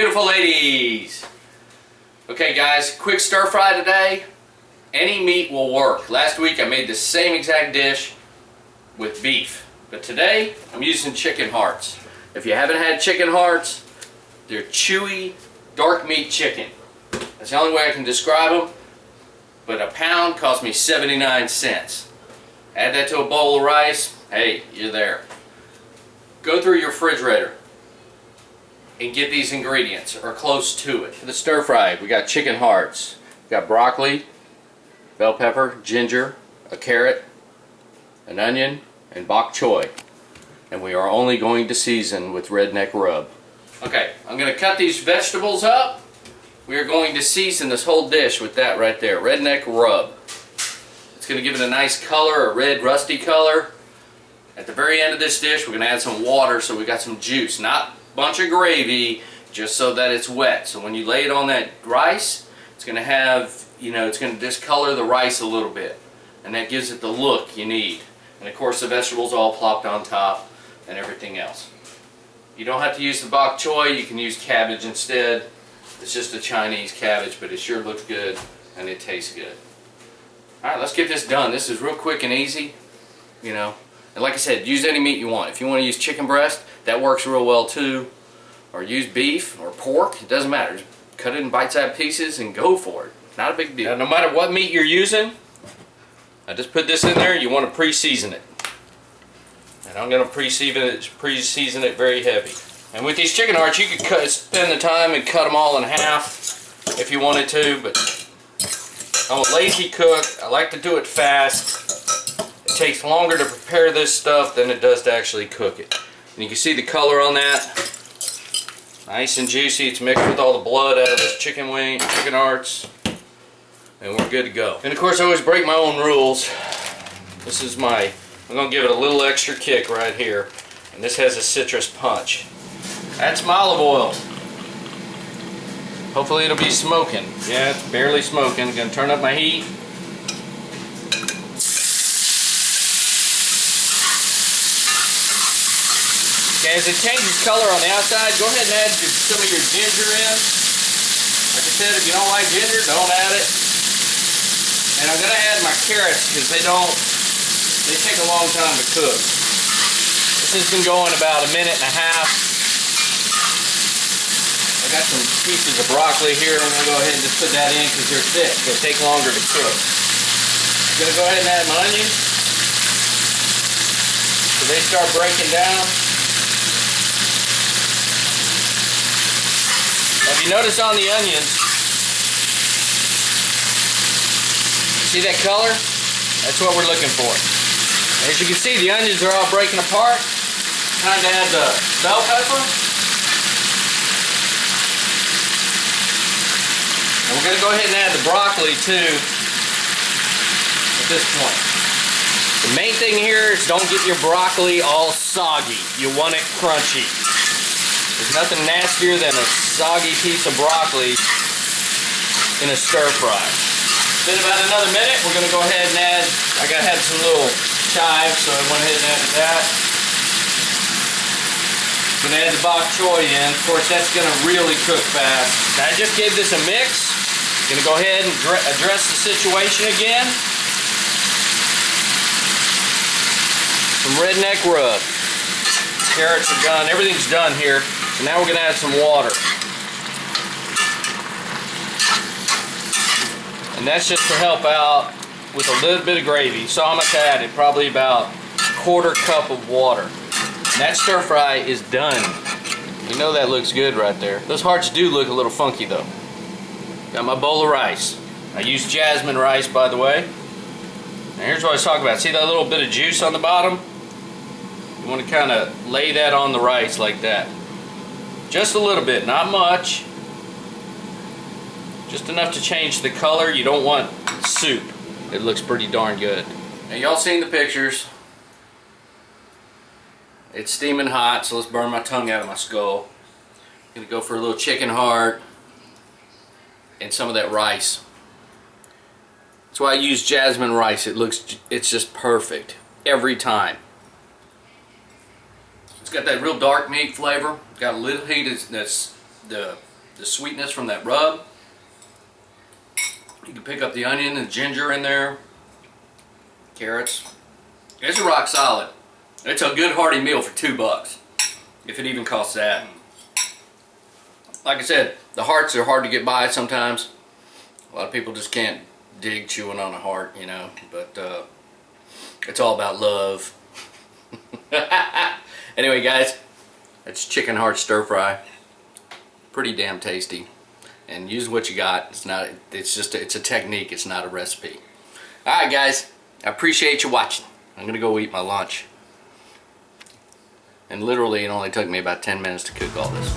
beautiful ladies. Okay guys, quick stir fry today. Any meat will work. Last week I made the same exact dish with beef, but today I'm using chicken hearts. If you haven't had chicken hearts, they're chewy, dark meat chicken. That's the only way I can describe them, but a pound cost me 79 cents. Add that to a bowl of rice, hey, you're there. Go through your refrigerator and get these ingredients, or close to it. For the stir fry, we got chicken hearts, we got broccoli, bell pepper, ginger, a carrot, an onion, and bok choy. And we are only going to season with redneck rub. Okay, I'm going to cut these vegetables up. We are going to season this whole dish with that right there, redneck rub. It's going to give it a nice color, a red rusty color. At the very end of this dish, we're going to add some water so we got some juice. Not a bunch of gravy, just so that it's wet. So when you lay it on that rice, it's going to have, it's going to discolor the rice a little bit. And that gives it the look you need. And of course the vegetables all plopped on top and everything else. You don't have to use the bok choy, you can use cabbage instead. It's just a Chinese cabbage, but it sure looks good and it tastes good. Alright, let's get this done. This is real quick and easy, And like I said, use any meat you want. If you want to use chicken breast, that works real well too. Or use beef or pork, it doesn't matter. Just cut it in bite-sized pieces and go for it. Not a big deal. Now, no matter what meat you're using, I just put this in there, you want to pre-season it. And I'm going to pre-season it very heavy. And with these chicken hearts, you could spend the time and cut them all in half if you wanted to, but I'm a lazy cook. I like to do it fast. It takes longer to prepare this stuff than it does to actually cook it. And you can see the color on that. Nice and juicy. It's mixed with all the blood out of this chicken hearts. And we're good to go. And of course I always break my own rules. This is I'm going to give it a little extra kick right here. And this has a citrus punch. That's my olive oil. Hopefully it'll be smoking. Yeah, it's barely smoking. Going to turn up my heat. Okay, as it changes color on the outside, go ahead and add some of your ginger in. Like I said, if you don't like ginger, don't add it. And I'm going to add my carrots because they take a long time to cook. This has been going about a minute and a half. I got some pieces of broccoli here. I'm going to go ahead and just put that in because they're thick. They take longer to cook. I'm going to go ahead and add my onions. So they start breaking down. Now, if you notice on the onions, see that color? That's what we're looking for. As you can see, the onions are all breaking apart. Time to add the bell pepper. And we're going to go ahead and add the broccoli too at this point. The main thing here is don't get your broccoli all soggy. You want it crunchy. There's nothing nastier than a soggy piece of broccoli in a stir fry. In about another minute, we're going to go ahead and add, I had some little chives, so I went ahead and added that. I'm going to add the bok choy in. Of course, that's going to really cook fast. Now, I just gave this a mix. I'm going to go ahead and address the situation again. Some redneck rub. Carrots are done. Everything's done here. So now we're going to add some water. And that's just to help out with a little bit of gravy. You saw how much I added, probably about a quarter cup of water. And that stir fry is done. You know that looks good right there. Those hearts do look a little funky though. Got my bowl of rice. I use jasmine rice, by the way. Now here's what I was talking about. See that little bit of juice on the bottom? You want to kind of lay that on the rice like that. Just a little bit, not much. Just enough to change the color. You don't want soup. It looks pretty darn good. Now y'all seen the pictures. It's steaming hot, so let's burn my tongue out of my skull. I'm gonna go for a little chicken heart and some of that rice. That's why I use jasmine rice. It's just perfect every time. It's got that real dark meat flavor. Got a little heat. That's the the sweetness from that rub. You can pick up the onion and ginger in there. Carrots. It's a rock solid. It's a good hearty meal for $2, if it even costs that. Like I said, the hearts are hard to get by sometimes. A lot of people just can't dig chewing on a heart, you know, but it's all about love. Anyway, guys, it's chicken heart stir fry. Pretty damn tasty. And use what you got. It's a technique, it's not a recipe. Alright, guys, I appreciate you watching. I'm gonna go eat my lunch. And literally, it only took me about 10 minutes to cook all this.